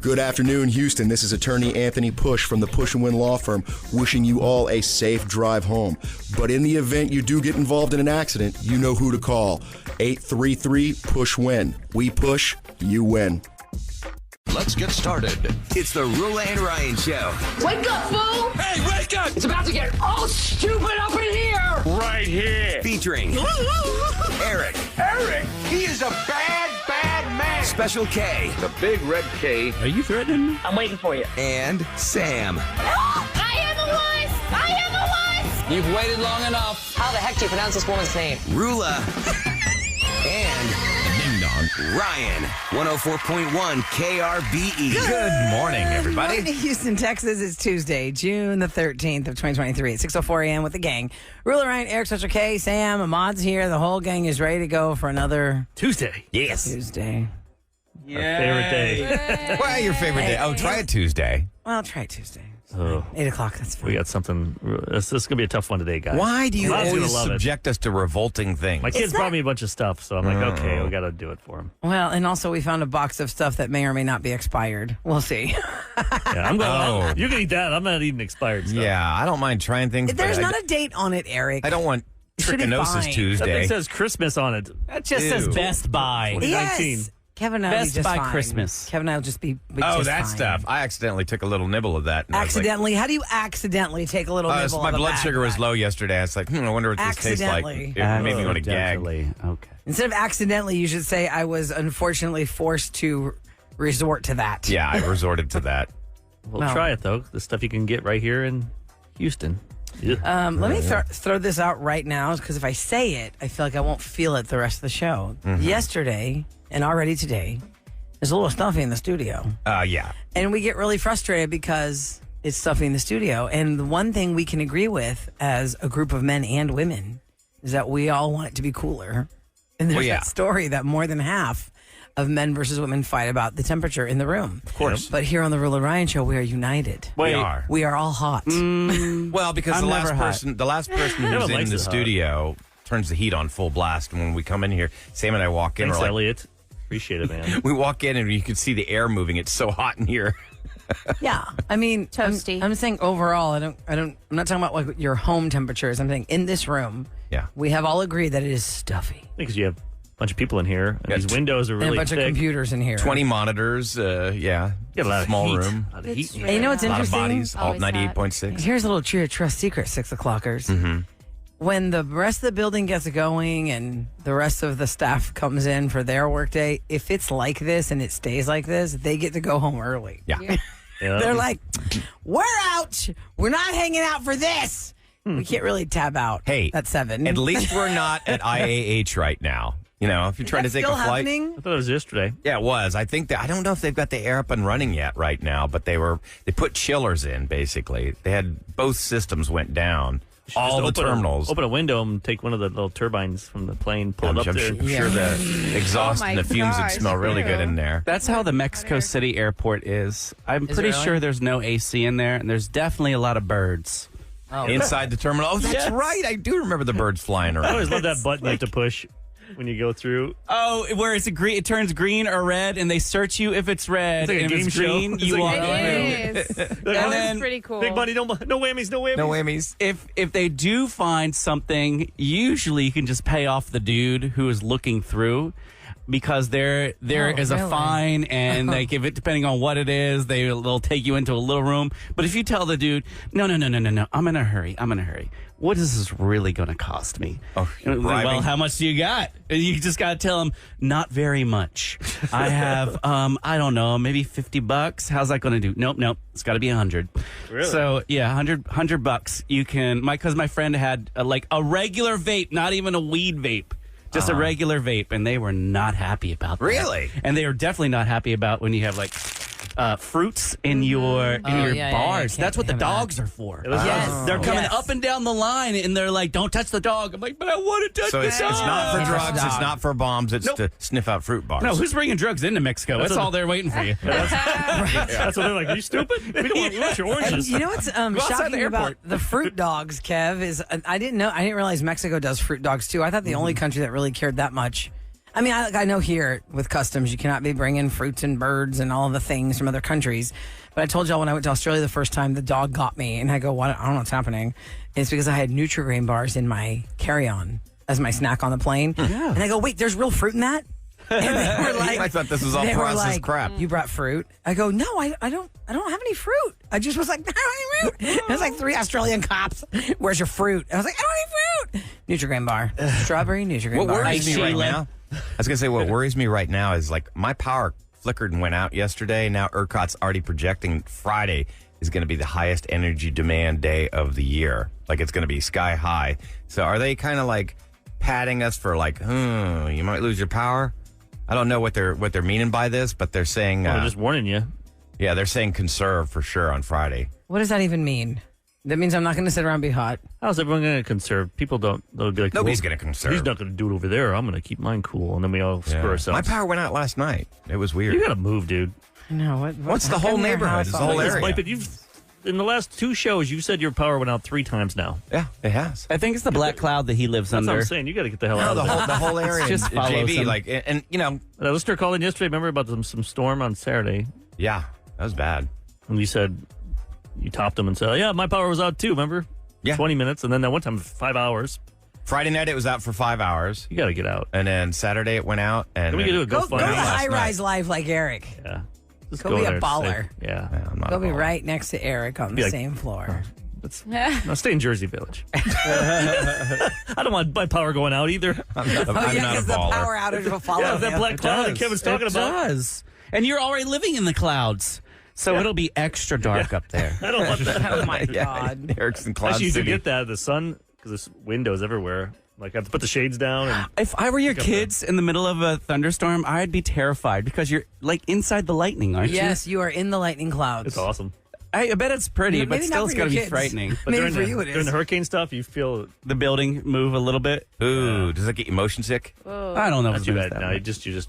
Good afternoon, Houston. This is attorney Anthony Push from the Push & Win Law Firm, wishing you all a safe drive home. But in the event you do get involved in an accident, you know who to call. 833-PUSH-WIN. We push, you win. Let's get started. It's the Roula and Ryan Show. Wake up, fool! Hey, wake up! It's about to get all stupid up in here! Right here. Featuring Eric. Eric, he is a bad, bad man. Special K. The big red K. Are you threatening me? I'm waiting for you. And Sam. I am a wife! I am a wife! You've waited long enough. How the heck do you pronounce this woman's name? Roula. And Ding Dong. Ryan. 104.1 KRBE. Good morning, everybody. Morning, Houston, Texas. It's Tuesday, June the 13th of 2023 at 6:04 a.m. with the gang. Roula, Ryan, Eric, Special K, Sam, Ahmad's here. The whole gang is ready to go for another Tuesday. Yes. Tuesday. Yeah. Favorite day. Well, your favorite day. Oh, try it Tuesday. Well, try Tuesday. Oh. 8 o'clock, that's fine. We got something. This is going to be a tough one today, guys. Why do you Mom's gonna always love it. subject us to revolting things? My kids It's not- brought me a bunch of stuff, so I'm like, okay, we got to do it for them. Well, and also we found a box of stuff that may or may not be expired. We'll see. Yeah, I'm going. Oh. You can eat that. I'm not eating expired stuff. Yeah, I don't mind trying things. There's but not a date on it, Eric. I don't want should be trichinosis fine. That thing Tuesday. says Christmas on it. That just Ew. says Best Buy. 2019. Yes. Kevin and I will be Best just by fine. Christmas. Kevin and I will just be Oh, just that fine. stuff. I accidentally took a little nibble of that. And I was like, Accidentally? How do you accidentally take a little nibble my of a blood bad sugar was guy? low yesterday. I was like, I wonder what this tastes like. Accidentally. It made me want to gag. Definitely. Okay. Instead of accidentally, you should say I was unfortunately forced to resort to that. Yeah, I resorted to that. We'll Well. try it though. The stuff you can get right here in Houston. Yeah. Let me throw this out right now because if I say it, I feel like I won't feel it the rest of the show. Yesterday and already today, there's a little stuffy in the studio. Yeah. And we get really frustrated because it's stuffy in the studio. And the one thing we can agree with as a group of men and women is that we all want it to be cooler. And there's Well, yeah. that story that more than half of men versus women fight about the temperature in the room. Of course. But here on the Roula Ryan Show, we are united. We are. We are all hot. Well, because I'm the never hot. last person Everyone who's in likes the it hot. studio turns the heat on full blast. And when we come in here, Sam and I walk in. Thanks, we're like, Elliot. Appreciate it, man. we walk in and you can see the air moving. It's so hot in here. Yeah, I mean, Toasty. I'm saying overall, I'm not talking about like your home temperatures. I'm saying in this room, Yeah. we have all agreed that it is stuffy. Because you have a bunch of people in here, and Yeah, these windows are And really a bunch thick. of computers in here. 20 monitors. Yeah. You get a lot Small of heat. room. A lot of heat. And you know what's A lot of interesting? bodies. Alt Always hot. 98.6. Here's a little true trust secret, 6 o'clockers. Mm-hmm. When the rest of the building gets going and the rest of the staff comes in for their workday, if it's like this and it stays like this, they get to go home early. Yeah. Yeah. They're like, we're out. We're not hanging out for this. We can't really tab out Hey, at 7. At least we're not at IAH right now. You know, if you're trying to take still a flight. happening? I thought it was yesterday. Yeah, it was. I think that I don't know if they've got the air up and running yet right now, but they put chillers in basically. They had both systems went down. All the Just terminals. Open a window and take one of the little turbines from the plane, pull it up I'm there. sure the exhaust Oh my and the fumes would gosh, smell really good in there. That's how the Mexico City airport is. I'm Is pretty it really? sure there's no AC in there, and there's definitely a lot of birds. Inside the terminal. Oh, that's Yes. right. I do remember the birds flying I around. always love that button you have to push when you go through. Oh, where it's it turns green or red, and they search you if it's red. It's like a and if game it's show. green, It's you like walk a through. It is. That was then- pretty cool. Big money, no whammies, no whammies. No whammies. If they do find something, usually you can just pay off the dude who is looking through, because there is a really? fine, and like if it depending on what it is, they'll take you into a little room. But if you tell the dude, no, I'm in a hurry. What is this really going to cost me? Oh, you're well, bribing? how much do you got? And you just got to tell him, not very much. I have, I don't know, maybe $50. How's that going to do? Nope. It's got to be 100. Really? So yeah, $100. You can, because my friend had like a regular vape, not even a weed vape. Just a regular vape, and they were not happy about that. Really? And they were definitely not happy about when you have like fruits in your yeah, bars. yeah, That's what the can't have dogs are for. Yes. They're coming Yes. up and down the line, and they're like, "Don't touch the dog." I'm like, "But I want to touch So the it's dog." not for Touch drugs. the It's dog. not for bombs. It's Nope. to sniff out fruit bars. No, who's bringing drugs into Mexico? That's all they're waiting for you. That's what they're like. Are you stupid? We don't want your oranges. You know what's outside shocking the about airport. the fruit dogs, Kev, is I didn't realize Mexico does fruit dogs too. I thought the only country that really cared that much. I mean, I know here with customs, you cannot be bringing fruits and birds and all the things from other countries. But I told y'all when I went to Australia the first time, the dog got me. And I go, what? I don't know what's happening. And it's because I had Nutri-Grain bars in my carry-on as my snack on the plane. Yeah. And I go, wait, there's real fruit in that? And they were like, I thought this was all processed crap. You brought fruit. I go, no, I don't have any fruit. I just was like, I don't have any fruit. There's like 3 Australian cops. Where's your fruit? I was like, I don't have any fruit. Nutri-Grain bar. Strawberry Nutri-Grain bar. What worries me right now? I was going to say, what worries me right now is like my power flickered and went out yesterday. Now ERCOT's already projecting Friday is going to be the highest energy demand day of the year. Like it's going to be sky high. So are they kind of like patting us for like, you might lose your power? I don't know what they're meaning by this, but they're saying they're just warning you. Yeah, they're saying conserve for sure on Friday. What does that even mean? That means I'm not going to sit around and be hot. How's everyone going to conserve? People don't. They'll be like, nobody's going to conserve. He's not going to do it over there. I'm going to keep mine cool, and then we all screw ourselves. My power went out last night. It was weird. You got to move, dude. No, what's the whole neighborhood? It's the whole area. But in the last 2 shows, you said your power went out 3 times now. Yeah, it has. I think it's the black cloud that he lives That's under. what I'm saying. You got to get the hell out of the whole area. Just follow JV, some. like, and you know, a listener called in yesterday. Remember about some storm on Saturday? Yeah, that was bad. And you said you topped him and said, "Yeah, my power was out too." Remember? Yeah, 20 minutes, and then that one time 5 hours. Friday night it was out for 5 hours. You got to get out. And then Saturday it went out. And can we do a go to GoFundMe? high-rise life like Eric. Yeah. Just go be a baller. Yeah. I'm not Go a be baller. right next to Eric on the like, same floor. No, stay in Jersey Village. I don't want my power going out either. I'm not a because the baller. power outage will follow. Yeah, that you. black cloud that Kevin's talking It about. does. And you're already living in the clouds. So it'll be extra dark up there. I don't want that. Oh my God. Eric's in Cloud Actually, you do City. get that. The sun, because there's windows everywhere. Like, I have to put the shades down. And If I were your kids in the middle of a thunderstorm, I'd be terrified because you're like inside the lightning, aren't Yes, you are in the lightning clouds. it's awesome. you? I bet it's pretty, but Maybe still not it's for got to your be kids. frightening. But Maybe during for the, you it during is. the hurricane stuff, you feel The building move a little bit. Ooh, does that get you motion sick? I don't know. not if too it's bad. that No, way. you just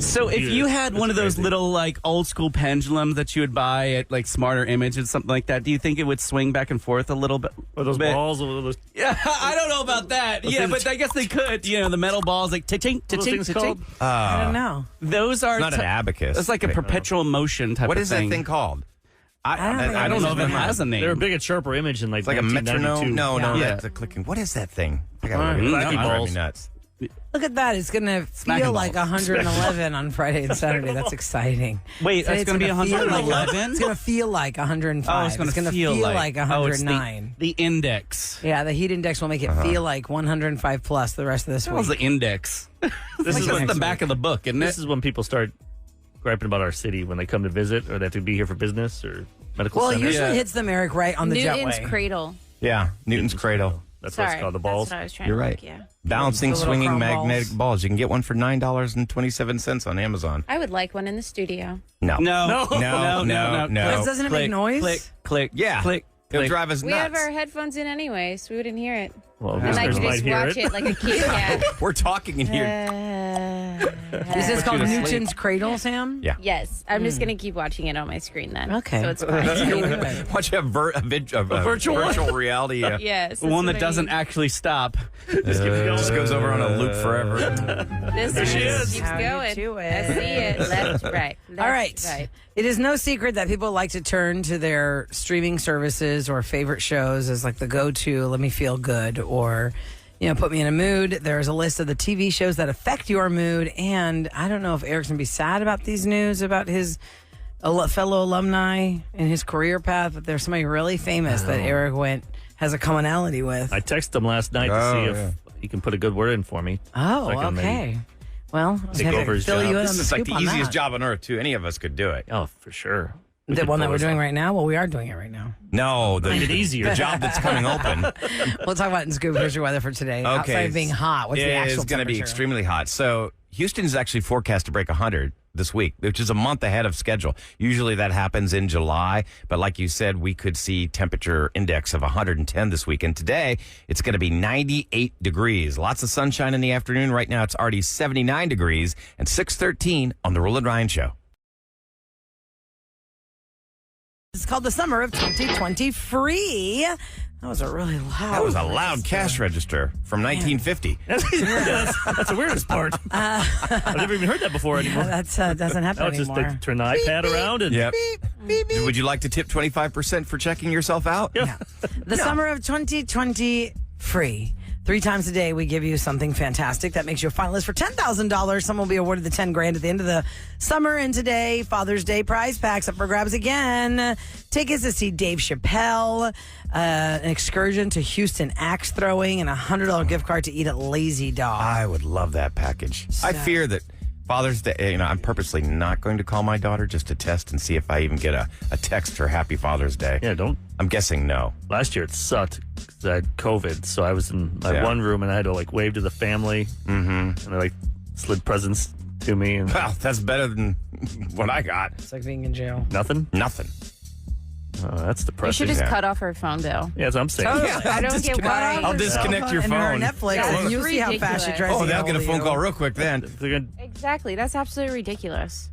So if you had It's one of those crazy. little like old school pendulums that you would buy at like Smarter Image and something like that, do you think it would swing back and forth a little bit? or those bit? balls, or those Yeah, I don't know about that. Yeah, things- but I guess they could. You know, the metal balls like ta-ching, those ta-ching, things called. ta-ching. I don't know. Those are It's not an abacus. It's like a perpetual motion type What of is thing. that thing called? I don't know if it has a name. They were big at Sharper Image in like It's like a metronome. 1992. No, Yeah. that's a clicking. What is that thing? I gotta Alright. look it up. Wacky It's driving balls. me nuts. Look at that. It's going to Smacking feel like balls. 111 on Friday and Saturday. That's exciting. Wait, Today it's going to be gonna feel like 111? It's going to feel like 105. Oh, it's going to gonna feel like Oh, it's 109. the index. Yeah, the heat index will make it feel like 105 plus the rest of this That was week. the index. This This is is when the back of the book, isn't This it? is when people start griping about our city when they come to visit, or they have to be here for business or medical Well, it center. usually hits them, Eric, right on the Newton's jetway. cradle. Yeah, Newton's cradle. That's what Sorry, it's called. The balls. That's what I was trying You're to right. think, yeah. Balancing The little swinging chrome magnetic balls. balls. You can get one for $9.27 on Amazon. I would like one in the studio. No. No, No. But doesn't it make Click, noise? Click, click, Yeah. click, It'll click. drive us We nuts. have our headphones in anyway, so we wouldn't hear it. Well, And I listeners could might just hear watch it like a Kit Kat. We're talking in here. Is this called to sleep. Newton's Cradle, Sam? Yeah. Yes, I'm just going to keep watching it on my screen then. Okay. So it's fine. Watch a virtual reality. Yes. One that's that doesn't actually stop. Just goes over on a loop forever. This There she is. keeps How you going. do it. I see it. Left, right. Left, All right. Right. It is no secret that people like to turn to their streaming services or favorite shows as like the go-to, let me feel good, or, you know, put me in a mood. There's a list of the TV shows that affect your mood. And I don't know if Eric's going to be sad about these news about his fellow alumni and his career path, but there's somebody really famous that Eric has a commonality with. I texted him last night to see if he can put a good word in for me. Oh, So I can maybe okay. Well, I'll take have to over his fill job. you in This on the is like scoop the on easiest that. job on earth, too. Any of us could do it. Oh, for sure. We The could one that pull we're this doing off. right now? Well, we are doing it right now. No, Made it easier. the job that's coming open. We'll talk about it in Scoop. Here's your weather for today. Outside of being hot, what's the actual It's going to be temperature? extremely hot. So Houston's actually forecast to break 100 this week, which is a month ahead of schedule. Usually that happens in July, but like you said, we could see temperature index of 110 this week. And today, it's going to be 98 degrees. Lots of sunshine in the afternoon. Right now, it's already 79 degrees and 6:13 on the Roula and Ryan Show. It's called the summer of 2020 free. That was a really loud. That was a loud cash register from 1950. That's the weirdest part. I've never even heard that before anymore. That's doesn't happen Now it's just anymore. they turn the iPad around and Yep. Beep, beep. Would you like to tip 25% for checking yourself out? Yeah. The summer of 2020 free. 3 times a day, we give you something fantastic that makes you a finalist for $10,000. Someone will be awarded the $10,000 at the end of the summer. And today, Father's Day prize packs up for grabs again. Tickets to see Dave Chappelle, an excursion to Houston axe throwing, and a $100 gift card to eat at Lazy Dog. I would love that package. I fear that Father's Day, I'm purposely not going to call my daughter just to test and see if I even get a text for Happy Father's Day. Yeah, don't. I'm guessing no. Last year it sucked because I had COVID, so I was in my one room and I had to wave to the family, and they slid presents to me. And Well, that's better than what I got. It's like being in jail. nothing. Nothing. Oh, that's You depressing. should just Yeah. cut off her phone bill. Yeah, that's what I'm saying. I don't get why. I'll disconnect your and phone. her Netflix, Yeah, and you'll it's see how fast she ridiculous. tries to Oh, they'll get get a hold phone of call you. real quick then. They're gonna- Exactly. That's absolutely ridiculous.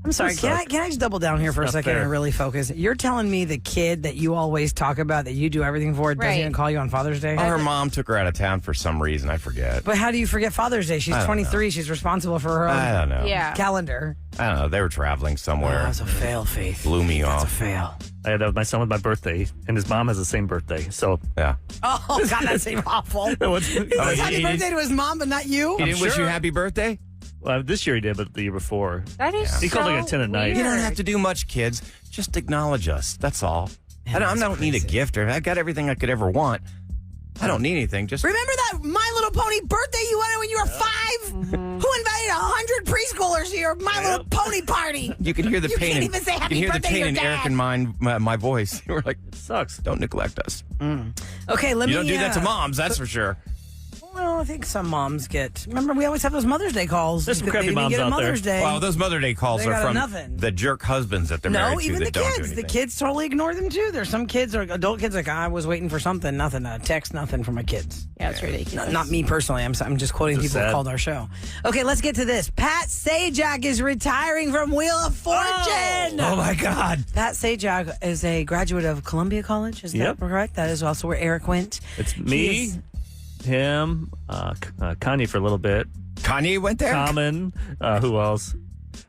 I'm sorry. Can I just double down here for a not second fair. and really focus? You're telling me the kid that you always talk about that you do everything for doesn't Right. even call you on Father's Day? Oh, her mom took her out of town for some reason. I forget. But how do you forget Father's Day? She's I don't 23. She's responsible for her I own don't know. Yeah. calendar. I don't know. They were traveling somewhere. That's a fail, Faith. Blew me That's a off. fail. I had my son with my birthday, and his mom has the same birthday. So Yeah. Oh, God, that seems awful. What's- He says happy birthday to his mom, but not you? He didn't wish you sure. happy birthday? well, this year he did, but the year before. That is He called like a 10 at night. You weird. don't have to do much, kids. Just acknowledge us. That's all. Man, I that's don't need a crazy. gift. I got everything I could ever want. I don't need anything. Just Remember that My Little Pony birthday you wanted when you were 5? Who invited 100 preschoolers to your My Little Pony party? you can hear the You pain. can't in, even say you happy can hear the birthday to pain your in dad. Eric and my voice. We're like, It sucks. don't neglect us. Okay, let You me. don't do that to moms. That's for sure. Well, I think some moms get. Remember, we always have those Mother's Day calls. There's some They crappy didn't moms get a out there. Mother's Day. Well, those Mother Day calls They are got from nothing. the jerk husbands that they're No, married to even that the don't do kids. anything. The kids totally ignore them too. There's some kids or adult kids like I was waiting for something, nothing, a text, nothing from my kids. Yeah, it's ridiculous. Not me personally. I'm just quoting This is people who sad. called our show. Okay, let's get to this. Pat Sajak is retiring from Wheel of Fortune. Oh my God! Pat Sajak is a graduate of Columbia College. Is Yep. that correct? That is also where Eric went. It's He me, is- him, Kanye for a little bit, Kanye went there. Common, who else?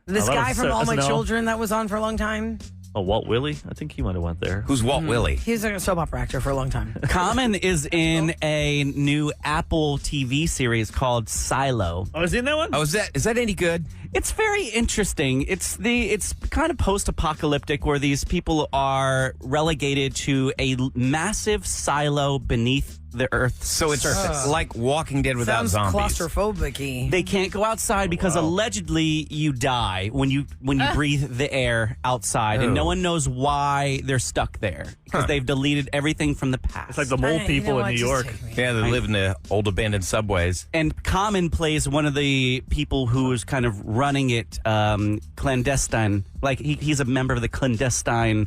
This that guy was from All My SNL. Children that was on for a long time. Oh, Walt Willie. I think he might have went there. Who's Walt Willie? He was a soap opera actor for a long time. Common is in a new Apple TV series called Silo. Oh, is he in that one? Oh, is that any good? It's very interesting. It's kind of post-apocalyptic where these people are relegated to a massive silo beneath the Earth's So it's surface. like Walking Dead without Sounds zombies. claustrophobic-y. They can't go outside because allegedly you die when you breathe the air outside, and no one knows why they're stuck there because they've deleted everything from the past. It's like the mole Hey, people you know in what? New Just York. take me. Yeah, they live in the old abandoned subways. And Common plays one of the people who is kind of running it clandestine. Like he's a member of the clandestine.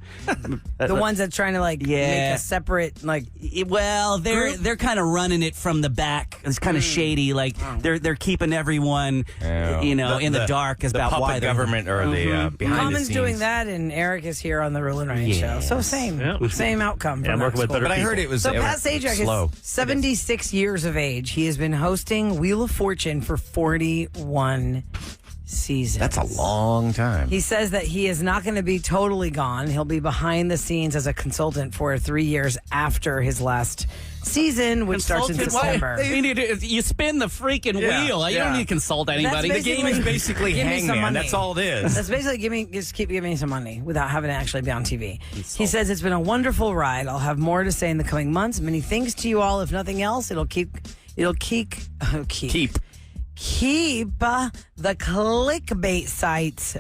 The ones that trying to make Yeah. a separate Well, they're kind of running it from back. It's kind of shady. Like they're keeping everyone, in the dark the about puppet why they're government or the behind the Common's scenes. doing that, and Eric is here on the Roula and Ryan show. So same outcome. Yeah, from I'm working that with school. better But I heard it was So Pat Sajak slow. is 76 years of age. He has been hosting Wheel of Fortune for 41 seasons. That's a long time. He says that he is not going to be totally gone. He'll be behind the scenes as a consultant for 3 years after his last season, which starts in December. You spin the freaking wheel. You don't need to consult anybody. That's The game is basically- basically Give me some Hangman. money. That's all it is. That's basically just keep giving me some money without having to actually be on TV. He says it's been a wonderful ride. I'll have more to say in the coming months. Many thanks to you all. If nothing else, it'll keep the clickbait sites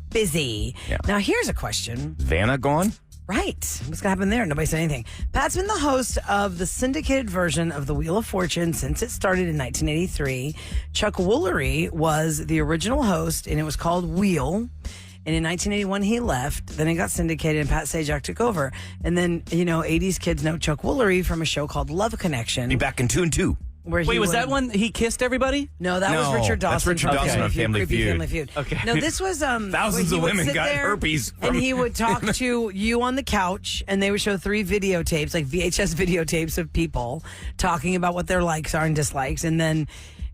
busy. Yeah. Now here's a question. Vanna gone? Right. What's going to happen there? Nobody said anything. Pat's been the host of the syndicated version of the Wheel of Fortune since it started in 1983. Chuck Woolery was the original host, and it was called Wheel. And in 1981, he left. Then it got syndicated, and Pat Sajak took over. And then, 80s kids know Chuck Woolery from a show called Love Connection. Be back in 2 and 2. Where Wait, was that one he kissed everybody? No, that was No, Richard Dawson. that's Richard from Dawson on Family Creepy Feud. Family Feud. Okay. No, this was Thousands where he of would women sit got there herpes and from he would talk to you on the couch, and they would show 3 videotapes, like VHS videotapes of people talking about what their likes are and dislikes, and then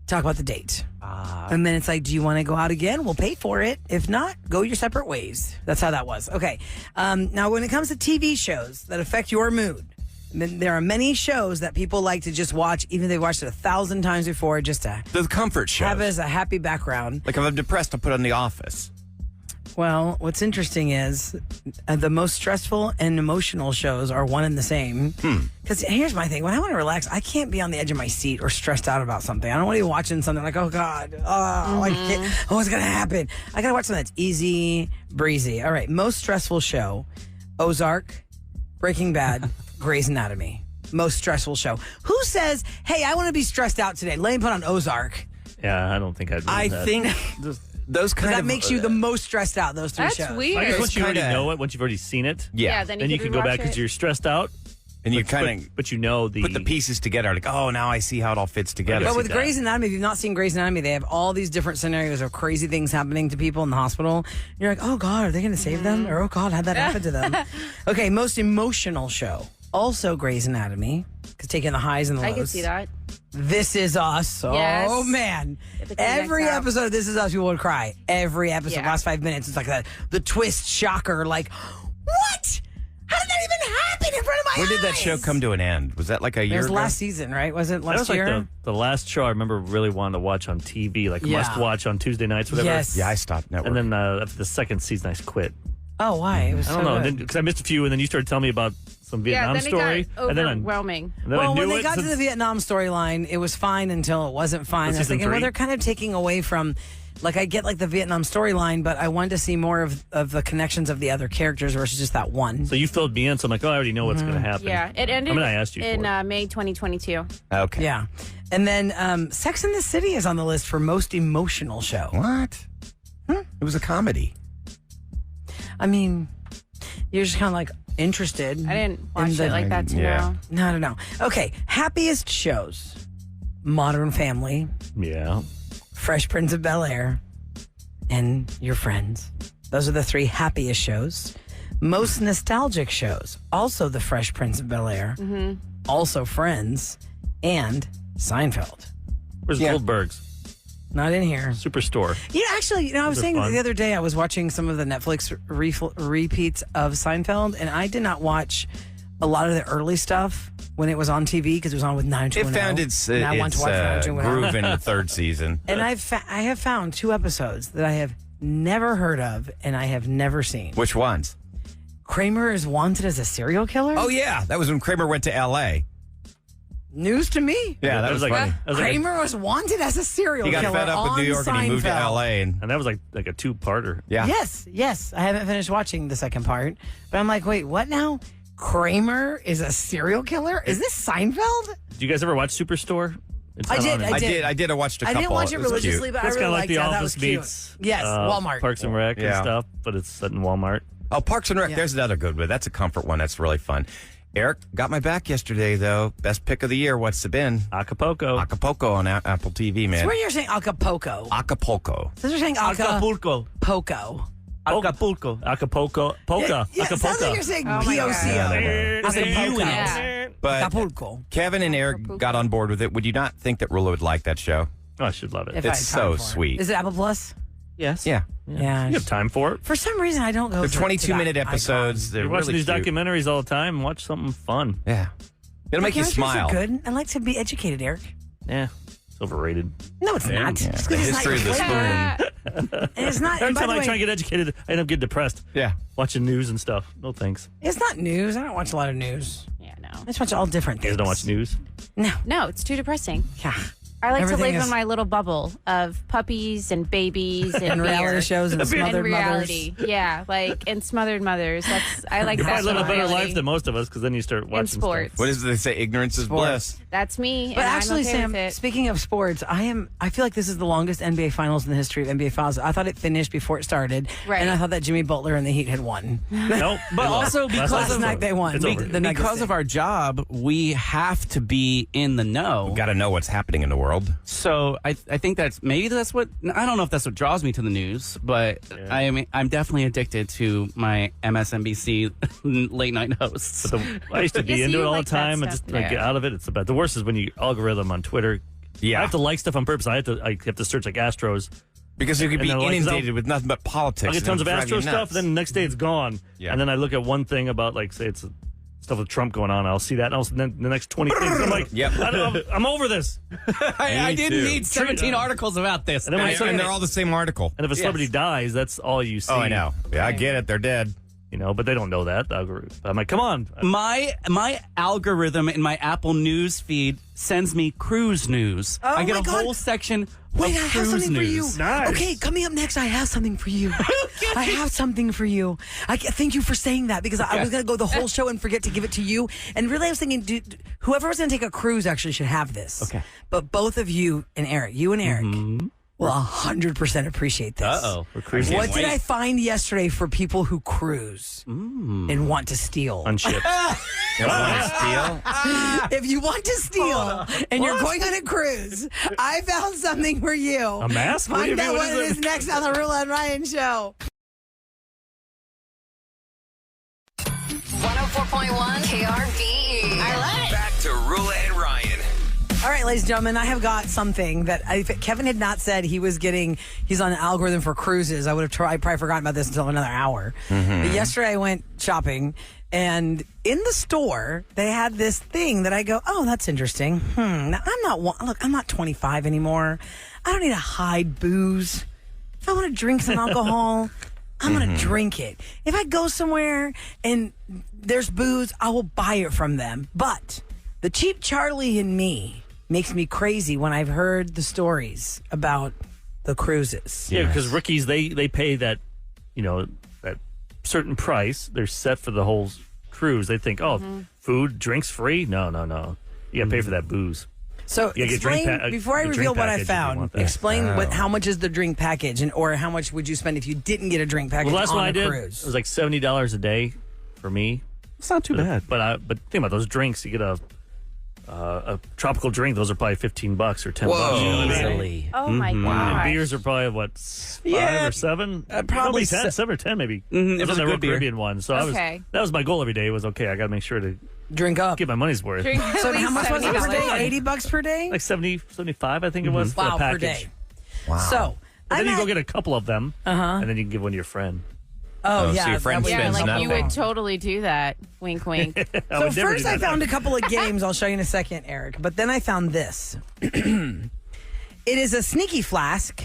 talk about the date. And then it's like, do you want to go out again? We'll pay for it. If not, go your separate ways. That's how that was. Okay. Now, when it comes to TV shows that affect your mood, there are many shows that people like to just watch, even if they've watched it 1,000 times before, just to The comfort shows. have it as a happy background. Like if I'm depressed, I'll put on The Office. Well, what's interesting is the most stressful and emotional shows are one and the same. Because here's my thing. When I want to relax, I can't be on the edge of my seat or stressed out about something. I don't want to be watching something like, oh, God, what's going to happen? I got to watch something that's easy, breezy. All right, most stressful show, Ozark, Breaking Bad, Grey's Anatomy. Most stressful show. Who says, hey, I want to be stressed out today? Let me put on Ozark. Yeah, I don't think I'd do I that. think those kind That of makes you the most stressed out, those 3 That's shows. weird. I guess once you already kinda- know it, once you've already seen it, Yeah. then then you can go rewatch back because it. you're stressed out. And you but- kind of but you know put the pieces together. Like, oh, now I see how it all fits together. But see with that. Grey's Anatomy, if you've not seen Grey's Anatomy, they have all these different scenarios of crazy things happening to people in the hospital. You're like, oh, God, are they going to save them? Or, oh, God, how'd that happen to them? Okay, most emotional show. Also Grey's Anatomy, because taking the highs and the lows. I can see that. This Is Us. Yes. Oh, man. Get the Kleenex Every out. episode of This Is Us, people would cry. Every episode, Yeah. last 5 minutes, it's like the twist shocker. Like, what? How did that even happen in front of my eyes? Where did that show come to an end? Was that like a It year was ago? last season, right? Was it That last was like year? the last show I remember really wanting to watch on TV, like Yeah. must watch on Tuesday nights, whatever. Yes. Yeah, I stopped network. And then after the second season, I quit. Oh, why? It was I don't know because I missed a few, and then you started telling me about some Vietnam Yeah, then story, it got and then overwhelming. Well, I knew when they it got to since- the Vietnam storyline, it was fine until it wasn't fine. I was Season thinking, well, 3? they're kind of taking away from, like, I get like the Vietnam storyline, but I wanted to see more of the connections of the other characters versus just that one. So you filled me in, so I'm like, oh, I already know what's going to happen. Yeah, it ended I mean, I asked you in for it. May 2022. okay. Yeah. And then Sex and the City is on the list for most emotional show. What? It was a comedy. I mean, you're just kind of like interested. I didn't watch the- it like that to Yeah. know. No. Okay. Happiest shows: Modern Family, Yeah. Fresh Prince of Bel-Air, and Your Friends. Those are the 3 happiest shows. Most nostalgic shows: also The Fresh Prince of Bel-Air, also Friends, and Seinfeld. Where's Yeah. Goldberg's Not in here. Superstore? I was Those are saying fun. the other day I was watching some of the Netflix repeats of Seinfeld, and I did not watch a lot of the early stuff when it was on TV because it was on with 90210. It found its, And I want to watch 90210. groove in the 3rd season. And I have found 2 episodes that I have never heard of and I have never seen. Which ones? Kramer is wanted as a serial killer? Oh, yeah. That was when Kramer went to L.A. News to me. Yeah, that was like, funny. that was like a- Kramer was wanted as a serial He got killer fed up with on New York and he moved to Seinfeld. L.A. And and that was like a 2-parter. yeah. Yes. I haven't finished watching the second part, but I'm like, wait, what now? Kramer is a serial killer? Is this Seinfeld? Do you guys ever watch Superstore? It's I not did, on it. I did. I watched a I couple. didn't watch it was religiously, cute. but I It's really kind of like liked The that. That Office was cute. meets Yes, Walmart. Parks and Rec and Yeah. stuff, but it's set in Walmart. Oh, Parks and Rec. Yeah. There's another good one. That's a comfort one. That's really fun. Eric got my back yesterday, though. Best pick of the year. What's it been? Acapulco. Acapulco on Apple TV, man. Where you're saying Acapulco. Acapulco. So you're saying Acapulco. Acapulco. Acapulco. Acapulco. Polka. Yeah, it sounds like Acapulco. you're saying Oh my God. POCO. It's a Acapulco. U in it. Yeah. But Acapulco. Kevin and Eric got on board with it. Would you not think that Rula would like that show? Oh, I should love it. If I It's had time so for it. sweet. Is it Apple Plus? Yes. Yeah. Yeah. You have time for it. For some reason, I don't go. They're to 22-minute that episodes. They're You're watching really these cute. documentaries all the time. Watch something fun. Yeah. It'll make you Documentaries are smile. Good. I like to be educated, Eric. Yeah. It's overrated. No, it's not. Yeah. Just The 'cause it's history not of the your spoon. And it's not. Every And by time the I try way, to get educated, I end up getting depressed. Yeah. Watching news and stuff. No thanks. it's not news. I don't watch a lot of news. Yeah, no. I just watch all different You things. guys don't watch news? No. No, it's too depressing. Yeah. I like to Everything live is- in my little bubble of puppies and babies and And reality beer. shows and smothered reality. Yeah, and smothered mothers. I like You that. probably live a better reality. life than most of us because then you start watching And sports. stuff. What is it they say? Ignorance is bliss. That's me. But and actually, I'm okay Sam, with it. speaking of sports, I feel like this is the longest NBA Finals in the history of NBA Finals. I thought it finished before it started, Right. and I thought that Jimmy Butler and the Heat had won. Nope. But also because Last night they won. It's over. The Nuggets because did. of our job, we have to be in the know. Got to know what's happening in the world. So I think that's what I don't know if that's what draws me to the news, but I'm definitely addicted to my MSNBC late night hosts. But I used to be Yes, into you it all like the that time and stuff. just get out of it. It's the best. The worst is when you algorithm on Twitter. Yeah. I have to like stuff on purpose. I have to search like Astros. Because you could be And they're like, inundated with nothing but politics. I'll get and tons of it'll drive you Astro stuff. nuts. Then the next day it's gone. Yeah. And then I look at one thing about like say it's stuff with Trump going on. I'll see that. And then the next 20 things. I'm like, Yep. I'm over this. I didn't too. need 17 articles about this. And then when And, somebody- and they're all the same article. And if a celebrity dies, that's all you see. Oh, I know. Yeah, I get it. They're dead. But they don't know that. The algorithm. I'm like, come on. My algorithm in my Apple News feed sends me cruise news. Oh I get my a God. whole section Wait, of I have cruise something for you. news. Nice. Okay, coming up next, I have something for you. I have something for you. Thank you for saying that because I was going to go the whole show and forget to give it to you. And really, I was thinking, whoever was going to take a cruise actually should have this. Okay. But both of you and Eric, will 100% appreciate this. Uh-oh. We're cruising. What did I find yesterday for people who cruise and want to steal? On ships. You want to steal? If you want to steal and you're going on a cruise, I found something for you. A mask? What do you Find mean? out What what is it it? is next on the Roula and Ryan Show. 104.1 KRBE. I love it. Back to Roula and Ryan. All right, ladies and gentlemen, I have got something that if Kevin had not said he's on an algorithm for cruises, I would have probably forgotten about this until another hour. But yesterday I went shopping, and in the store they had this thing that I go, oh, that's interesting. Now, I'm not 25 anymore. I don't need to hide booze. If I want to drink some alcohol, I'm going to drink it. If I go somewhere and there's booze, I will buy it from them. But the cheap Charlie in me makes me crazy when I've heard the stories about the cruises. Yeah, because rookies, they pay that, that certain price. They're set for the whole cruise. They think, food, drinks free? No. You got to pay for that booze. So Yeah, get drink explain, pa- before I get reveal drink what I package if you found, want that. explain how much is the drink package or how much would you spend if you didn't get a drink package Well, the last on one I a did, cruise? it was like $70 a day for me. It's not too bad. But think about those drinks. You get a tropical drink. Those are probably $15 or $10. You know what I mean? Easily. Oh my And god. beers are probably what 5 Yeah, or 7? probably 10, 7 or 10 maybe. It Those was are a the good beer. Caribbean one. So Okay. that was my goal every day. Was okay. I got to make sure to Drink up. get my money's worth. Drink at So how least much was it per $70. day? $80 per day? Like 70, 75, I think it was. For Wow, the per package. day. Wow. So But then I'm you at- go get a couple of them, and then you can give one to your friend. Oh, so yeah. your friend that would Yeah, spends be like nothing. you would totally do that. Wink, wink. I So would never first do I that. found a couple of games. I'll show you in a second, Eric. But then I found this. It is a Sneaky Flask.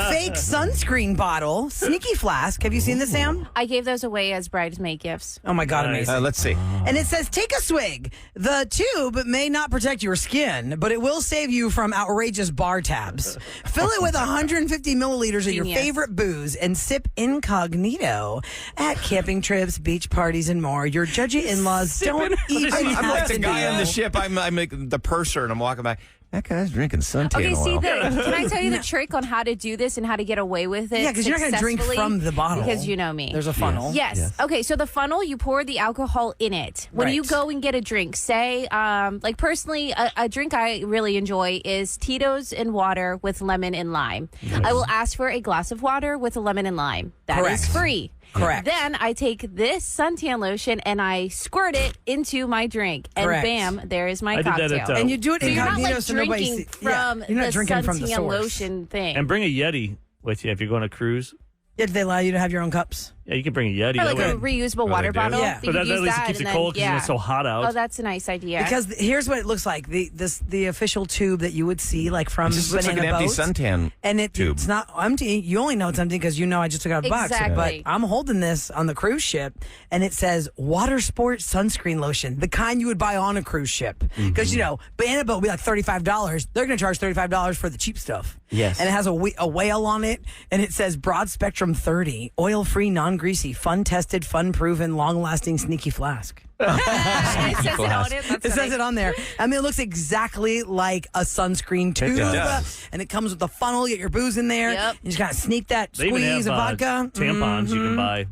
Fake sunscreen bottle. Sneaky Flask. Have you seen this, Sam? I gave those away as bridesmaid gifts. Oh, my God, Nice. amazing. Let's see. And it says, take a swig. The tube may not protect your skin, but it will save you from outrageous bar tabs. Fill it with 150 milliliters of your Genius. favorite booze and sip incognito at camping trips, beach parties, and more. Your judgy in-laws don't even I'm have like to the guy know. on the ship. I'm like the purser, and I'm walking by. That guy's drinking suntan Okay, see, oil. can I tell you the trick on how to do this and how to get away with it? Yeah, because you're not going to drink successfully? from the bottle. Because you know me. There's a funnel. Yes. Okay, so the funnel, you pour the alcohol in it. When you Right. go and get a drink, say, like personally, a drink I really enjoy is Tito's and water with lemon and lime. I will ask for a glass of water with a lemon and lime. That is Correct. free. Correct. Then I take this suntan lotion and I squirt it into my drink. And Correct. bam, there is my I did that cocktail. at, And you do it so you're not incognito like so nobody drinking sees. from You're not the drinking from the suntan source. lotion thing. And bring a Yeti with you if you're going to cruise. Yeah, do they allow you to have your own cups? Yeah, you can bring a Yeti. Or like That a way- reusable water do? bottle. Yeah. You but could that at use least that it keeps and it then- cold because yeah. it's so hot out. Oh, that's a nice idea. Because here's what it looks like: the official tube that you would see like from It just looks like banana an empty boats. suntan And tube. it's not empty. You only know it's empty because I just took it out of the box. Exactly. But I'm holding this on the cruise ship, and it says water sport sunscreen lotion, the kind you would buy on a cruise ship. Because banana boat would be like $35. They're going to charge $35 for the cheap stuff. Yes. And it has a whale on it, and it says broad spectrum 30, oil free, non greasy, fun tested, fun proven, long lasting, sneaky flask. it says it on it. That's It says funny. it on there. I mean, it looks exactly like a sunscreen tube. does. And it comes with the funnel. You get your booze in there. Yep. You just kind of sneak that They even squeeze have of vodka. tampons you can buy.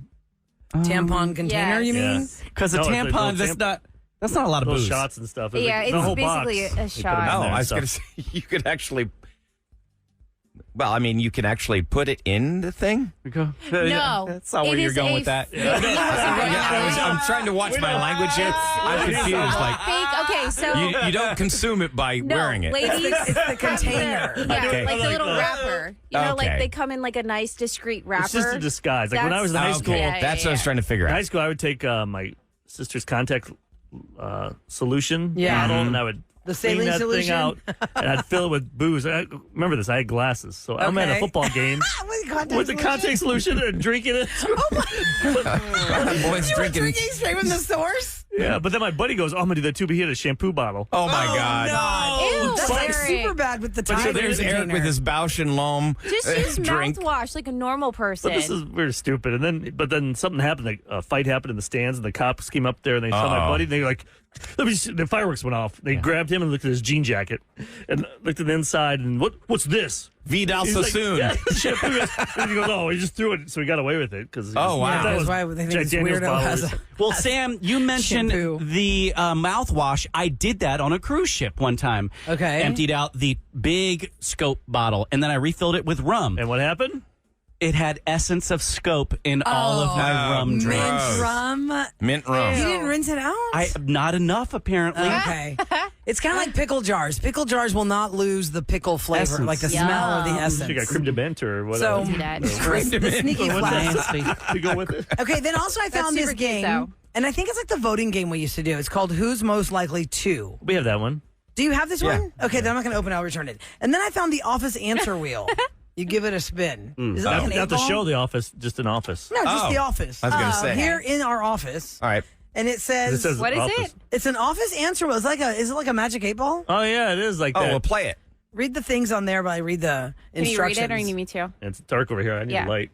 Tampon container, yes. you mean? Yeah. Because a No, it's like tampon, little that's not a lot of Little booze. shots and stuff. Yeah, the it's whole basically box. a They put shot. them in Oh, there I and was going to stuff. say, you could actually. Well, I mean, you can actually put it in the thing. No, That's not where it you're is going a with that. I'm trying to watch my language here. I'm confused. Like, Fake. Okay, so you don't consume it by no, wearing it. ladies, It's the container. Yeah, Okay. like the little Like that. wrapper. You know, Okay. like they come in like a nice, discreet wrapper. It's just a disguise. Like when I was in high That's- school, Okay, Yeah, that's what I was trying to figure in high out. school, I would take my sister's contact solution Yeah. bottle, and I would The clean saline that solution? thing out, and I'd fill it with booze. I remember this. I had glasses, so I'm at a Okay. football game with the contact solution and drinking it. Boys You were drinking. drinking straight from the source? Yeah, but then my buddy goes, "Oh, I'm gonna do that too." But he had a shampoo bottle. Oh my God. Ew, That's like Eric. super bad with the time. So there's Eric with his Bausch and Lomb Just use drink. mouthwash like a normal person. But this is we're stupid. But then something happened. Like a fight happened in the stands, and the cops came up there and they saw my Uh-oh. buddy. And they were like, "Let me see." The fireworks went off. They grabbed him and looked at his jean jacket and looked at the inside and what's this? Vidal He's like, Sassoon. "Yeah, shampoo." And he goes, "Oh, he just threw it, so he got away with it because Oh, wow. that That's was why they think Jack this Daniel's weirdo bottle has or a- Well, Sam, you mentioned Shampoo. the mouthwash. I did that on a cruise ship one time. Okay. Emptied out the big Scope bottle, and then I refilled it with rum. And what happened? It had essence of Scope in all of my rum Mint drinks. Gross. rum. Mint rum. You didn't rinse it out? Not enough, apparently. Okay. It's kind of like pickle jars. Pickle jars will not lose the pickle flavor, Essence. like the smell or the essence. You got creme de menthe or So, whatever. Do that. the sneaky What's flask. that? To go with it. Okay, then also I found super this cute, game, though. and I think it's like the voting game we used to do. It's called Who's Most Likely To. We have that one. Do you have this Yeah. one? Okay, then I'm not going to open it. I'll return it. And then I found the Office answer wheel. You give it a spin. Is it like an Not the 8-ball? show, The Office, just an office. No, just Oh. the Office. I was gonna say. Here in our office, All right. and it says, It says What is office. it? it's an Office answer wheel. Is it like a magic 8-ball? Oh yeah, it is like Oh, that. well, play it. Read the things on there, but I read the Can you read instructions. it or you need me to? It's dark over here. I need Yeah. a light.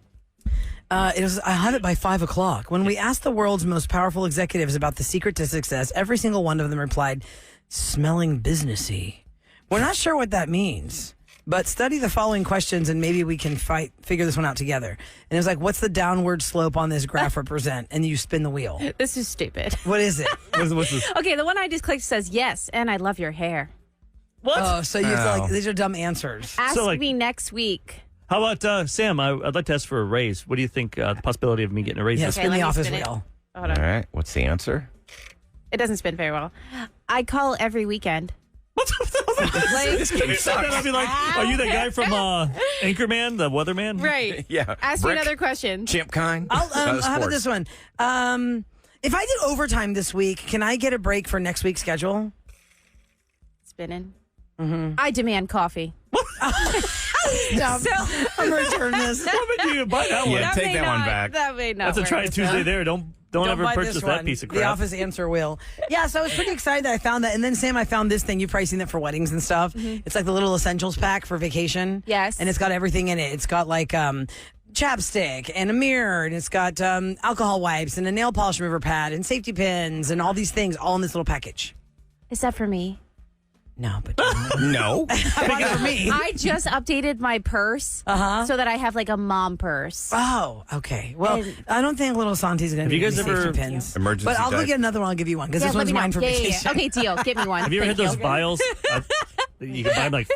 I have it by 5 o'clock. When we asked the world's most powerful executives about the secret to success, every single one of them replied, smelling businessy. We're not sure what that means, but study the following questions and maybe we can figure this one out together. And it was like, what's the downward slope on this graph represent? And you spin the wheel. This is stupid. What is it? What's this? Okay, the one I just clicked says yes, and I love your hair. What? Oh, so you have to Oh. these are dumb answers. Ask So, like- me next week. How about Sam? I'd like to ask for a raise. What do you think the possibility of me getting a raise? Yeah, is? Okay, spin the let me office spin it. wheel. Hold All on. right. What's the answer? It doesn't spin very well. I call every weekend. This game sucks. I'd be like, are you that guy from Anchorman, the weatherman? Right. Yeah. Ask me Brick? another question. Chimp kind? How about Sports. this one? If I did overtime this week, can I get a break for next week's schedule? Spinning. I demand coffee. Stop. I'm going to return this. What would you buy that one? Yeah, take may that one not- back. That may not That's a work. try Tuesday there. Don't ever buy purchase this that one, piece of The crap. Office answer wheel. Yeah, so I was pretty excited that I found that. And then, Sam, I found this thing. You've probably seen that for weddings and stuff. It's like the little essentials pack for vacation. Yes. And it's got everything in it. It's got like chapstick and a mirror, and it's got alcohol wipes and a nail polish remover pad and safety pins and all these things all in this little package. Is that for me? No, but No. I bought it for me. I just updated my purse so that I have like a mom purse. Oh, okay. Well, I don't think little Santi's going to Have you be guys any ever- safety pins. Emergency But I'll go diet. get another one. I'll give you one because this let one's me know. mine for Yeah. vacation. Okay, deal. Get me one. Have you ever had Thank those vials? You can buy them like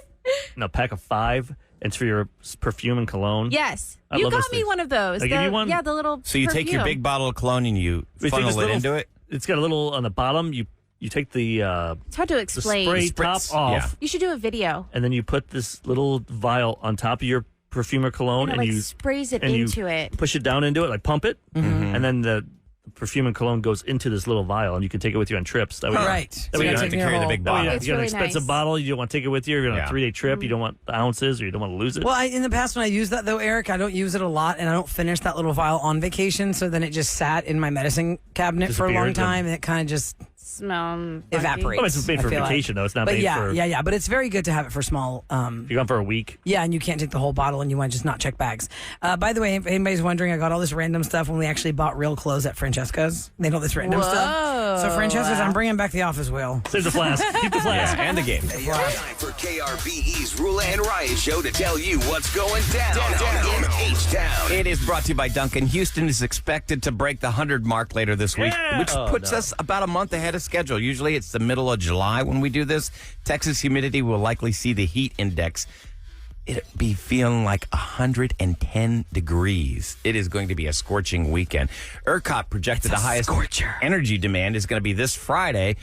in a pack of 5. It's for your perfume and cologne. Yes. I You love got those me things. one of those. I give you one? Yeah, the little So you take your perfume. big bottle of cologne and you We take funnel this it little- into it? It's got a little on the bottom. You take the It's hard to explain. spray top Spritz. off, Yeah. You should do a video. and then you put this little vial on top of your perfume or cologne, And it, and like, you sprays it and you into it. push it down into it, like pump it, and then the perfume and cologne goes into this little vial, and you can take it with you on trips. That way, Right. That way you you don't have to carry the big Oh, yeah. bottle. It's You got an really expensive nice. bottle. You don't want to take it with you. You're on Yeah. a 3-day trip. You don't want the ounces, or you don't want to lose it. Well, in the past when I use that though, Eric, I don't use it a lot, and I don't finish that little vial on vacation. So then it just sat in my medicine cabinet for a long Disappeared, time, and it kind of just Smell evaporates. Oh, it's made for I feel like. vacation, though. It's not But made yeah, for. yeah. But it's very good to have it for small. If you're gone for a week. Yeah, and you can't take the whole bottle, and you want to just not check bags. By the way, if anybody's wondering, I got all this random stuff when we actually bought real clothes at Francesca's. They know this random stuff. So Francesca's, I'm bringing back the office wheel. Save the flask. Keep the flask. And the game. Hey, it's time for KRBE's Roula and Riot Show to tell you what's going down in H-Town. It is brought to you by Duncan. Houston is expected to break the 100 mark later this week, Yeah. which puts us about a month ahead of schedule. Usually it's the middle of July when we do this. Texas humidity will likely see the heat index. It'll be feeling like 110 degrees. It is going to be a scorching weekend. ERCOT projected the highest energy demand is going to be this Friday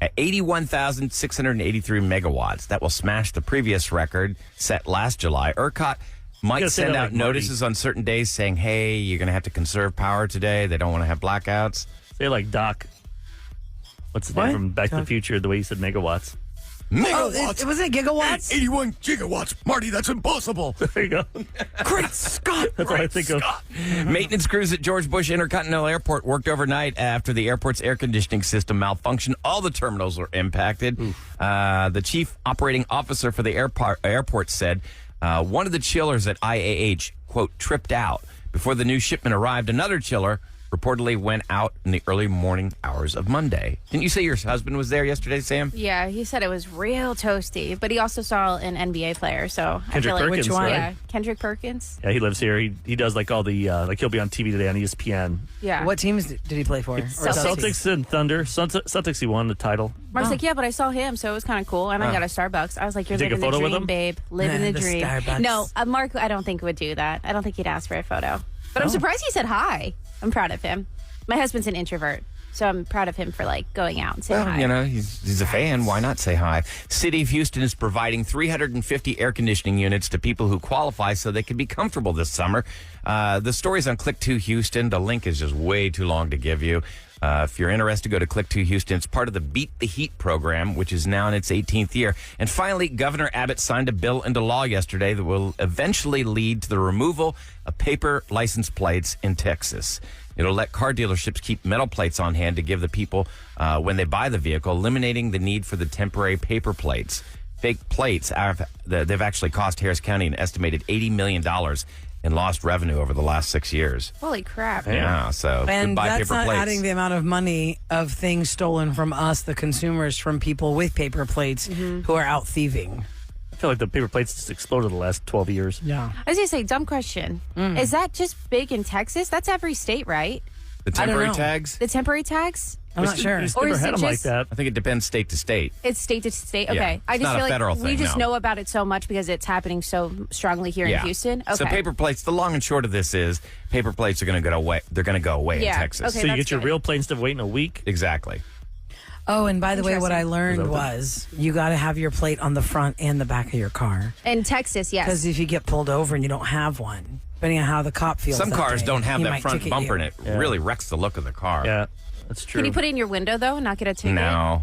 at 81,683 megawatts. That will smash the previous record set last July. ERCOT might gotta say send that out like Marty. notices on certain days saying, hey, you're going to have to conserve power today. They don't want to have blackouts. Say like Doc. What's the What? name from Back to the Doc. Future? The way he said megawatts. Oh, it wasn't it gigawatts? 81 gigawatts. Marty, that's impossible. There you go. Great Scott! That's all I think of. Maintenance crews at George Bush Intercontinental Airport worked overnight after the airport's air conditioning system malfunctioned. All the terminals were impacted. The chief operating officer for the airport said one of the chillers at IAH, quote, tripped out. Before the new shipment arrived, another chiller reportedly went out in the early morning hours of Monday. Didn't you say your husband was there yesterday, Sam? Yeah, he said it was real toasty, but he also saw an NBA player. So I Kendrick feel like Perkins, Which one? right? Yeah, Kendrick Perkins. Yeah, he lives here. He does like all the like he'll be on TV today on ESPN. Yeah. What teams did he play for? Or Celtics. Celtics and Thunder. Celtics, he won the title. Mark's like, yeah, but I saw him, so it was kind of cool. And I got a Starbucks. I was like, you're You take a living the photo with dream, him? babe. Living the The dream. Starbucks. No, Mark, I don't think would do that. I don't think he'd ask for a photo. But I'm surprised he said hi. I'm proud of him. My husband's an introvert, so I'm proud of him for like going out and saying Well, hi. you know, he's a fan. Why not say hi? City of Houston is providing 350 air conditioning units to people who qualify so they can be comfortable this summer. The story's on Click 2 Houston. The link is just way too long to give you. If you're interested, go to Click 2 Houston. It's part of the Beat the Heat program, which is now in its 18th year. And finally, Governor Abbott signed a bill into law yesterday that will eventually lead to the removal of paper license plates in Texas. It'll let car dealerships keep metal plates on hand to give the people when they buy the vehicle, eliminating the need for the temporary paper plates. Fake plates, they've actually cost Harris County an estimated $80 million in lost revenue over the last 6 years. Holy crap. Yeah, so And goodbye that's paper not plates. adding the amount of money of things stolen from us, the consumers, from people with paper plates who are out thieving. I feel like the paper plates just exploded the last 12 years. Yeah. I was going to say, dumb question. Is that just big in Texas? That's every state, right? The I don't temporary know. tags? The temporary tags? I'm not sure. We just Or never is had it them like just- that. I think it depends state to state. It's state to state? Okay. Yeah. I It's just not a feel like federal we thing, just no. know about it so much because it's happening so strongly here in Houston. Okay. So paper plates, the long and short of this is paper plates are going to go away. They're going to go away in Yeah. Texas. Okay. So you that's get your good. real plate instead of waiting a week. Exactly. Oh, and by the way, what I learned Is that what was you got to have your plate on the front and the back of your car. In Texas, yes. Because if you get pulled over and you don't have one, depending on how the cop feels. Some that cars day, don't have he that might front ticket bumper you. and it really wrecks the look of the car. Yeah, that's true. Can you put it in your window, though, and not get a ticket? No.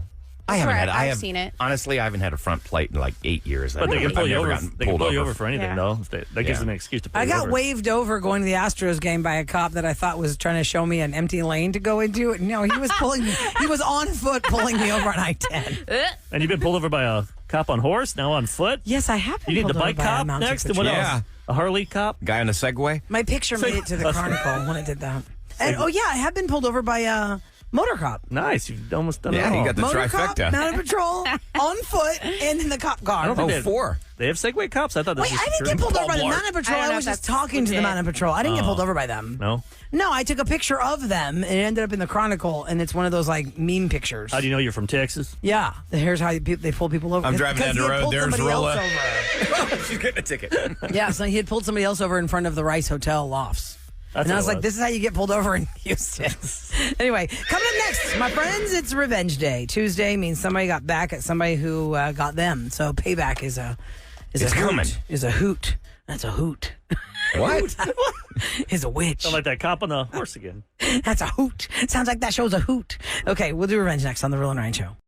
I That's haven't where had. I I've have seen it. Honestly, I haven't had a front plate in like 8 years. But they can pull I've you never over. gotten They can pulled pull you over for anything, Yeah. though. That gives Yeah. them an excuse to pull I you got over. waved over going to the Astros game by a cop that I thought was trying to show me an empty lane to go into. No, he was pulling me. He was on foot pulling me over on I-10. And you've been pulled over by a cop on horse, now on foot. Yes, I have been You need the pulled over bike by a cop mounted next, and what patrol. Yeah. else? A Harley cop. Guy on a Segway. My picture made it to the Chronicle when I did that. And oh yeah, I have been pulled over by a motor cop. Nice, you've almost done Yeah, it all. you got the Motor cop, trifecta. mounted patrol, on foot, and in the cop car. I don't think Oh, they- 4. They have Segway cops. I thought this Wait, was I didn't true. get pulled over by the Walmart. mounted patrol. I don't I know was if just that's talking to the legit. mounted patrol. I didn't get pulled over by them. No. No, I took a picture of them, and it ended up in the Chronicle, and it's one of those like meme pictures. How do you know you're from Texas? Yeah, here's how they pull people over. I'm driving Because down he the had road, pulled there's somebody else Roula. over. She's getting a ticket. Yeah, so he had pulled somebody else over in front of the Rice Hotel lofts. That's And I what was it like, this is how you get pulled over in Houston. Anyway, coming up next, my friends, it's Revenge Day. Tuesday means somebody got back at somebody who got them. So payback is a is It's a hoot. coming. Is a hoot. That's a hoot. What? Is a witch. Sound like that cop on the horse again. That's a hoot. Sounds like that show's a hoot. Okay, we'll do revenge next on the Roula and Ryan Show.